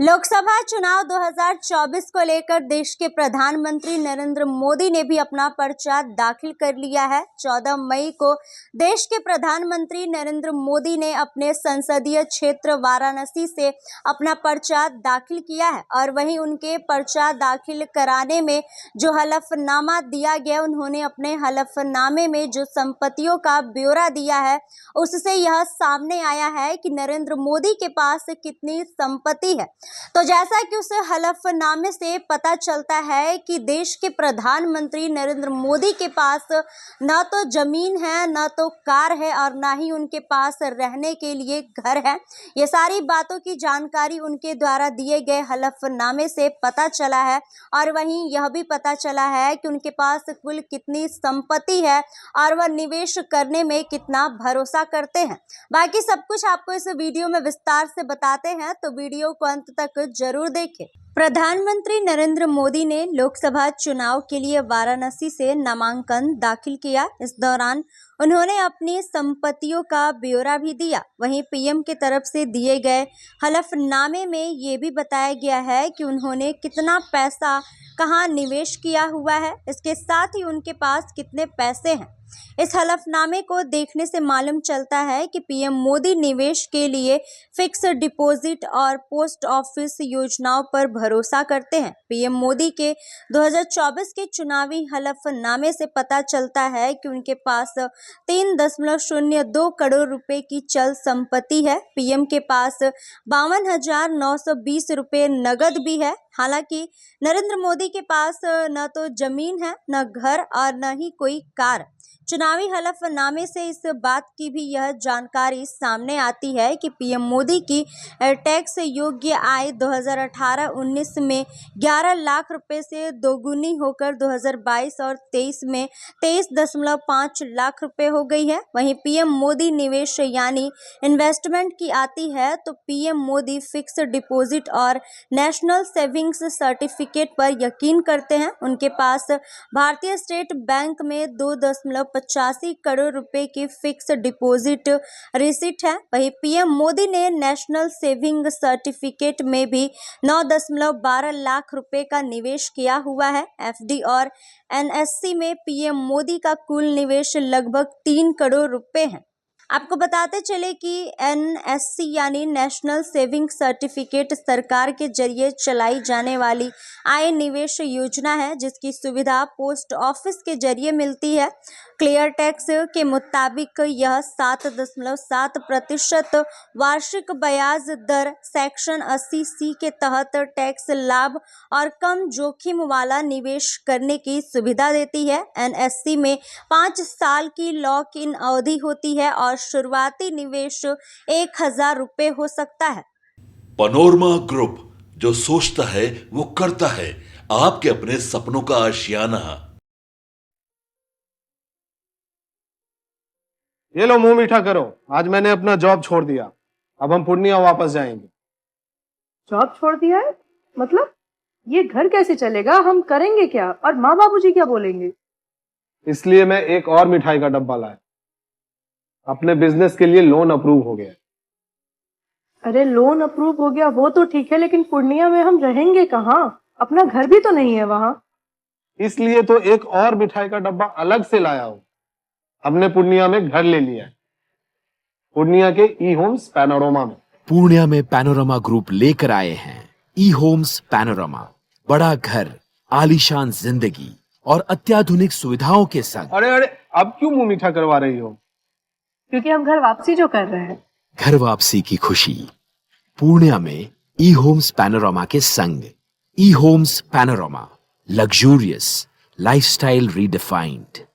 लोकसभा चुनाव 2024 को लेकर देश के प्रधानमंत्री नरेंद्र मोदी ने भी अपना पर्चा दाखिल कर लिया है। 14 मई को देश के प्रधानमंत्री नरेंद्र मोदी ने अपने संसदीय क्षेत्र वाराणसी से अपना पर्चा दाखिल किया है और वहीं उनके पर्चा दाखिल कराने में जो हलफनामा दिया गया, उन्होंने अपने हलफनामे में जो संपत्तियों का ब्यौरा दिया है उससे यह सामने आया है कि नरेंद्र मोदी के पास कितनी संपत्ति है। तो जैसा कि उस हलफनामे से पता चलता है कि देश के प्रधानमंत्री नरेंद्र मोदी के पास न तो जमीन है, न तो कार है और ना ही उनके पास रहने के लिए घर है। ये सारी बातों की जानकारी उनके द्वारा दिए गए हलफनामे से पता चला है और वहीं यह भी पता चला है कि उनके पास कुल कितनी संपत्ति है और वह निवेश करने में कितना भरोसा करते हैं। बाकी सब कुछ आपको इस वीडियो में विस्तार से बताते हैं, तो वीडियो को अंत तक जरूर देखें। प्रधानमंत्री नरेंद्र मोदी ने लोकसभा चुनाव के लिए वाराणसी से नामांकन दाखिल किया। इस दौरान उन्होंने अपनी संपत्तियों का ब्यौरा भी दिया। वहीं पीएम की तरफ से दिए गए हलफनामे में ये भी बताया गया है कि उन्होंने कितना पैसा कहाँ निवेश किया हुआ है, इसके साथ ही उनके पास कितने पैसे हैं। इस हलफनामे को देखने से मालूम चलता है कि पीएम मोदी निवेश के लिए फिक्स डिपॉजिट और पोस्ट ऑफिस योजनाओं पर भरोसा करते हैं। पीएम मोदी के 2024 के चुनावी हलफनामे से पता चलता है कि उनके पास 3.02 करोड़ रुपए की चल संपत्ति है। पीएम के पास 52,920 रुपए नगद भी है। हालांकि नरेंद्र मोदी के पास न तो जमीन है, न घर और न ही कोई कार। चुनावी हलफनामे से इस बात की भी यह जानकारी सामने आती है कि पीएम मोदी की टैक्स योग्य आय 2018-19 में 11 लाख रुपए से दोगुनी होकर 2022 और 23 में 23.5 लाख रुपए हो गई है। वहीं पीएम मोदी निवेश यानी इन्वेस्टमेंट की आती है तो पीएम मोदी फिक्स डिपॉजिट और नेशनल सेविंग्स सर्टिफिकेट पर यकीन करते हैं। उनके पास भारतीय स्टेट बैंक में 2.85 करोड़ रुपए की फिक्स डिपॉजिट रिसिट है। वहीं पीएम मोदी ने नेशनल सेविंग सर्टिफिकेट में भी 9.12 लाख रुपए का निवेश किया हुआ है। एफडी और एनएससी में पीएम मोदी का कुल निवेश लगभग 3 करोड़ रुपए है। आपको बताते चले कि एनएससी यानी नेशनल सेविंग सर्टिफिकेट सरकार के जरिए चलाई जाने वाली आय निवेश योजना है, जिसकी सुविधा पोस्ट ऑफिस के जरिए मिलती है। क्लियर टैक्स के मुताबिक यह 7.7% वार्षिक ब्याज दर सेक्शन 80C के तहत टैक्स लाभ और कम जोखिम वाला निवेश करने की सुविधा देती है। एनएससी में 5 साल की लॉक इन अवधि होती है और शुरुआती निवेश 1,000 रुपए हो सकता है। पैनोरमा ग्रुप, जो सोचता है वो करता है। आपके अपने सपनों का आशियाना। ये लो, मुंह मीठा करो। आज मैंने अपना जॉब छोड़ दिया। अब हम पूर्णिया वापस जाएंगे। जॉब छोड़ दिया है? मतलब ये घर कैसे चलेगा? हम करेंगे क्या? और माँ बाबूजी क्या बोलेंगे? इसलिए मैं एक और मिठाई का डब्बा लाया। अपने बिजनेस के लिए लोन अप्रूव हो गया। अरे लोन अप्रूव हो गया वो तो ठीक है, लेकिन पूर्णिया में हम रहेंगे कहाँ? अपना घर भी तो नहीं है वहां। इसलिए तो एक और मिठाई का डब्बा अलग से लाया हूं। हमने पूर्णिया में घर ले लिया है, पूर्णिया के ई होम्स पैनोरमा में। पूर्णिया में पैनोरमा ग्रुप लेकर आए हैं ई होम्स पैनोरमा। बड़ा घर, आलीशान जिंदगी और अत्याधुनिक सुविधाओं के संग। अरे अब क्यों मुंह मीठा करवा रही हो? क्योंकि हम घर वापसी जो कर रहे हैं। घर वापसी की खुशी पूर्णिया में ई होम्स पैनोरमा के संग। E homes panorama, luxurious lifestyle redefined.